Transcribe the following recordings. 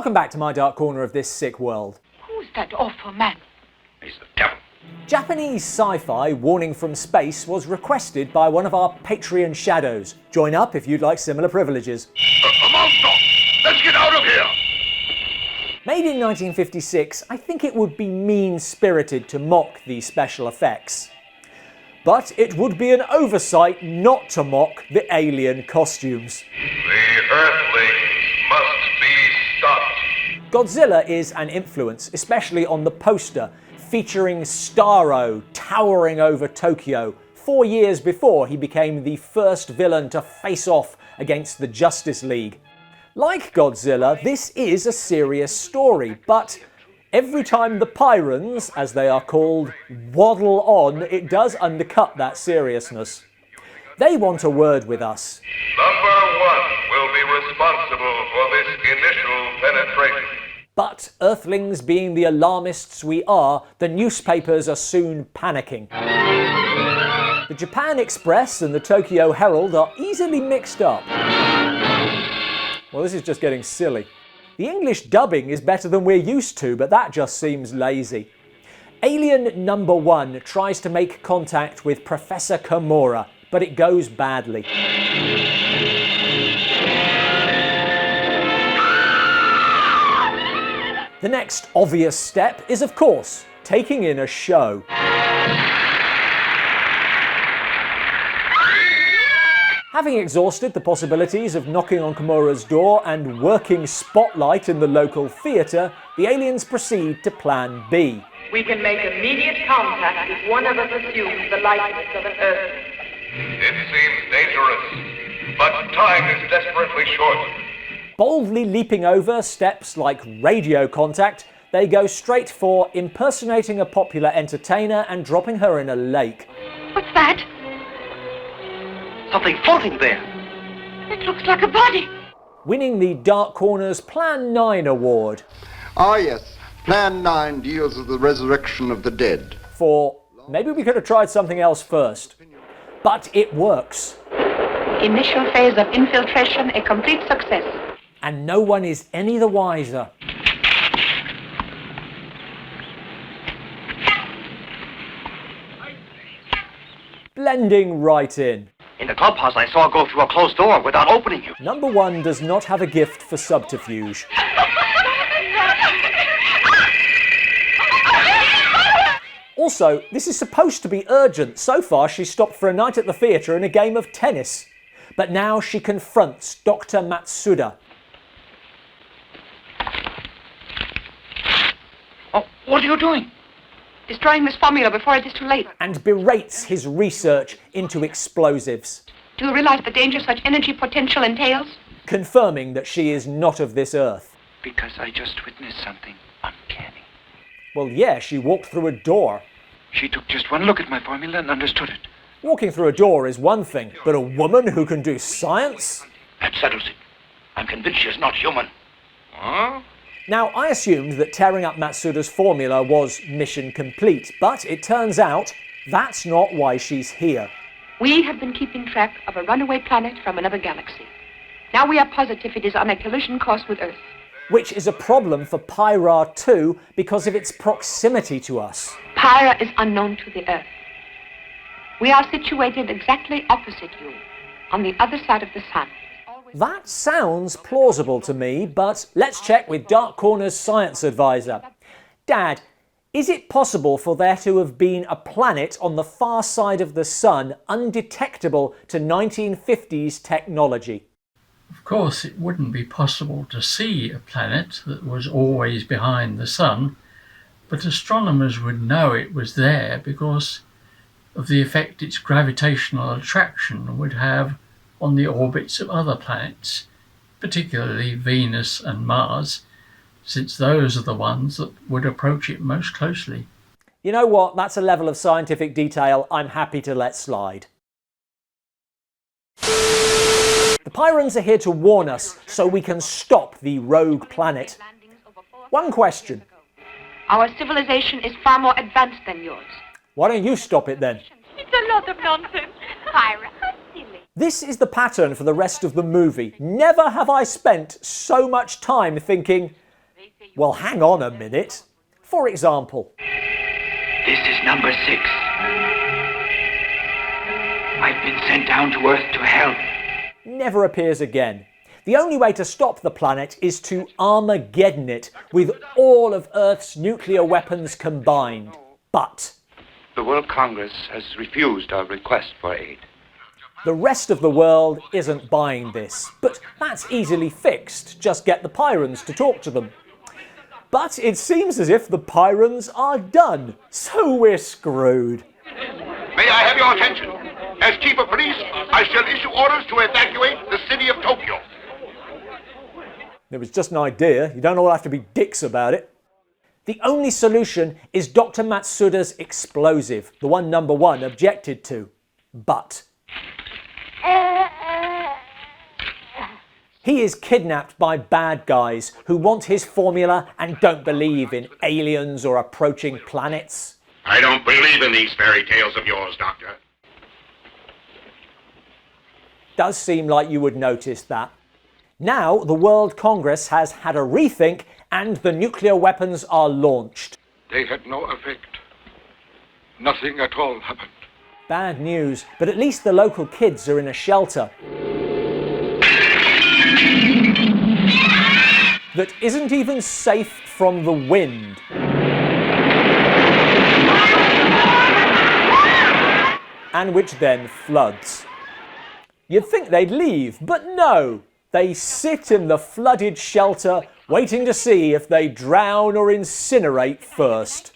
Welcome back to my dark corner of this sick world. Who's that awful man? He's the devil. Japanese sci-fi Warning from Space was requested by one of our Patreon shadows. Join up if you'd like similar privileges. A monster! Let's get out of here! Made in 1956, I think it would be mean-spirited to mock these special effects. But it would be an oversight not to mock the alien costumes. The Earthlings must be stopped. Godzilla is an influence, especially on the poster, featuring Starro towering over Tokyo 4 years before he became the first villain to face off against the Justice League. Like Godzilla, this is a serious story, but every time the Pyrans, as they are called, waddle on, it does undercut that seriousness. They want a word with us. Number 1 will be responsible for this initial penetration. But Earthlings being the alarmists we are, the newspapers are soon panicking. The Japan Express and the Tokyo Herald are easily mixed up. Well, this is just getting silly. The English dubbing is better than we're used to, but that just seems lazy. Alien number 1 tries to make contact with Professor Kimura, but it goes badly. The next obvious step is, of course, taking in a show. Having exhausted the possibilities of knocking on Kimura's door and working spotlight in the local theatre, the aliens proceed to plan B. We can make immediate contact if one of us assumes the likeness of an Earth. It seems dangerous, but time is desperately short. Boldly leaping over steps like radio contact, they go straight for impersonating a popular entertainer and dropping her in a lake. What's that? Something floating there. It looks like a body. Winning the Dark Corner's Plan 9 award. Ah yes, Plan 9 deals with the resurrection of the dead. For maybe we could have tried something else first. But it works. Initial phase of infiltration a complete success. And no one is any the wiser. Blending right in. In the clubhouse, I saw her go through a closed door without opening it. Number 1 does not have a gift for subterfuge. Also, this is supposed to be urgent. So far, she stopped for a night at the theatre and a game of tennis. But now she confronts Dr. Matsuda. Oh, what are you doing? Destroying this formula before it is too late. And berates his research into explosives. Do you realize the danger such energy potential entails? Confirming that she is not of this earth. Because I just witnessed something uncanny. Well, yeah, she walked through a door. She took just one look at my formula and understood it. Walking through a door is one thing, but a woman who can do science? That settles it. I'm convinced she's not human. Huh? Now, I assumed that tearing up Matsuda's formula was mission complete, but it turns out that's not why she's here. We have been keeping track of a runaway planet from another galaxy. Now we are positive it is on a collision course with Earth. Which is a problem for Pyra 2 because of its proximity to us. Pyra is unknown to the Earth. We are situated exactly opposite you, on the other side of the sun. That sounds plausible to me, but let's check with Dark Corner's science advisor. Dad, is it possible for there to have been a planet on the far side of the sun undetectable to 1950s technology? Of course, it wouldn't be possible to see a planet that was always behind the sun, but astronomers would know it was there because of the effect its gravitational attraction would have on the orbits of other planets, particularly Venus and Mars, since those are the ones that would approach it most closely. You know what? That's a level of scientific detail I'm happy to let slide. The Pyrans are here to warn us so we can stop the rogue planet. One question. Our civilization is far more advanced than yours. Why don't you stop it then? It's a lot of nonsense. Pyra, how silly. This is the pattern for the rest of the movie. Never have I spent so much time thinking, Well, hang on a minute. For example, This is number 6. I've been sent down to Earth to help. never appears again. The only way to stop the planet is to Armageddon it with all of Earth's nuclear weapons combined. But The World Congress has refused our request for aid. the rest of the world isn't buying this. But that's easily fixed. Just get the Pyrans to talk to them. But it seems as if the Pyrans are done, so we're screwed. May I have your attention? As Chief of Police, I shall issue orders to evacuate the city of Tokyo. It was just an idea. You don't all have to be dicks about it. The only solution is Dr. Matsuda's explosive, the one number 1 objected to. But he is kidnapped by bad guys who want his formula and don't believe in aliens or approaching planets. I don't believe in these fairy tales of yours, Doctor. Does seem like you would notice that. Now the World Congress has had a rethink and the nuclear weapons are launched. They had no effect. Nothing at all happened. Bad news, but at least the local kids are in a shelter that isn't even safe from the wind. And which then floods. You'd think they'd leave, but no. They sit in the flooded shelter, waiting to see if they drown or incinerate first.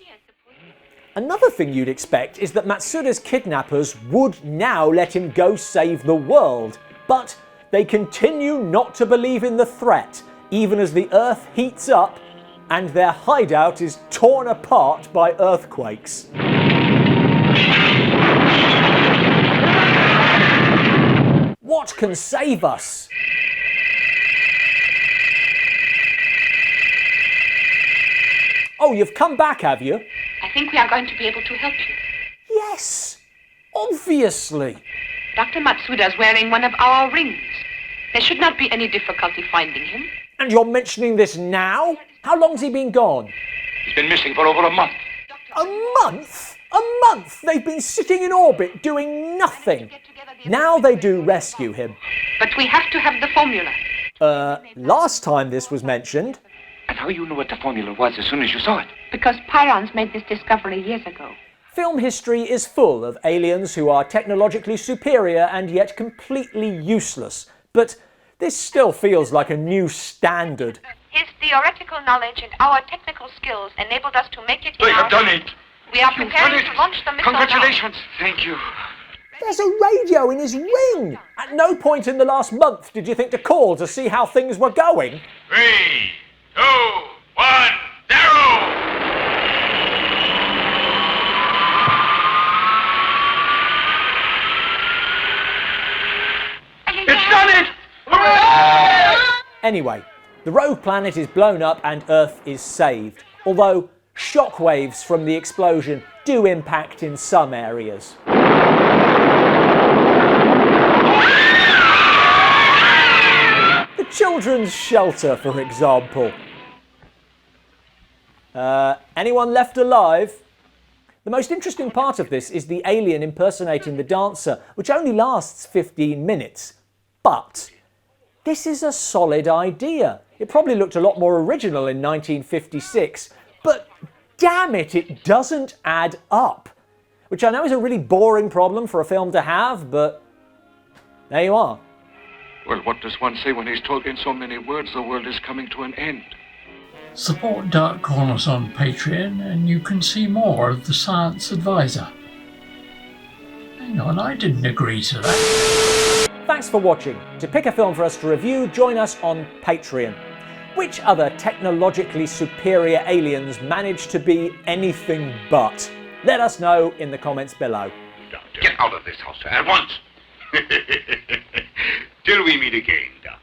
Another thing you'd expect is that Matsuda's kidnappers would now let him go save the world, but they continue not to believe in the threat, even as the Earth heats up and their hideout is torn apart by earthquakes. What can save us? Oh, you've come back, have you? I think we are going to be able to help you. Yes, obviously. Dr. Matsuda is wearing one of our rings. There should not be any difficulty finding him. And you're mentioning this now? How long's he been gone? He's been missing for over a month. A month? A month! They've been sitting in orbit doing nothing. Now they do rescue him. But we have to have the formula. Last time this was mentioned, And how you knew what the formula was as soon as you saw it? Because Pyrons made this discovery years ago. film history is full of aliens who are technologically superior and yet completely useless. But this still feels like a new standard. His theoretical knowledge and our technical skills enabled us to make it They have done it! We are preparing to launch the missile now. Congratulations! Thank you. There's a radio in his ring! At no point in the last month did you think to call to see how things were going. 3, 2, 1, 0! It's done it! Anyway, the rogue planet is blown up and Earth is saved, although shockwaves from the explosion do impact in some areas. The children's shelter, for example. Anyone left alive? The most interesting part of this is the alien impersonating the dancer, which only lasts 15 minutes. But this is a solid idea. It probably looked a lot more original in 1956, but damn it, it doesn't add up. Which I know is a really boring problem for a film to have, but there you are. Well, what does one say when he's told in so many words the world is coming to an end? Support Dark Corners on Patreon and you can see more of The Science Advisor. Hang on, I didn't agree to that. Thanks for watching. To pick a film for us to review, join us on Patreon. Which other technologically superior aliens manage to be anything but? Let us know in the comments below. Get out of this house at once! Till we meet again, Darren.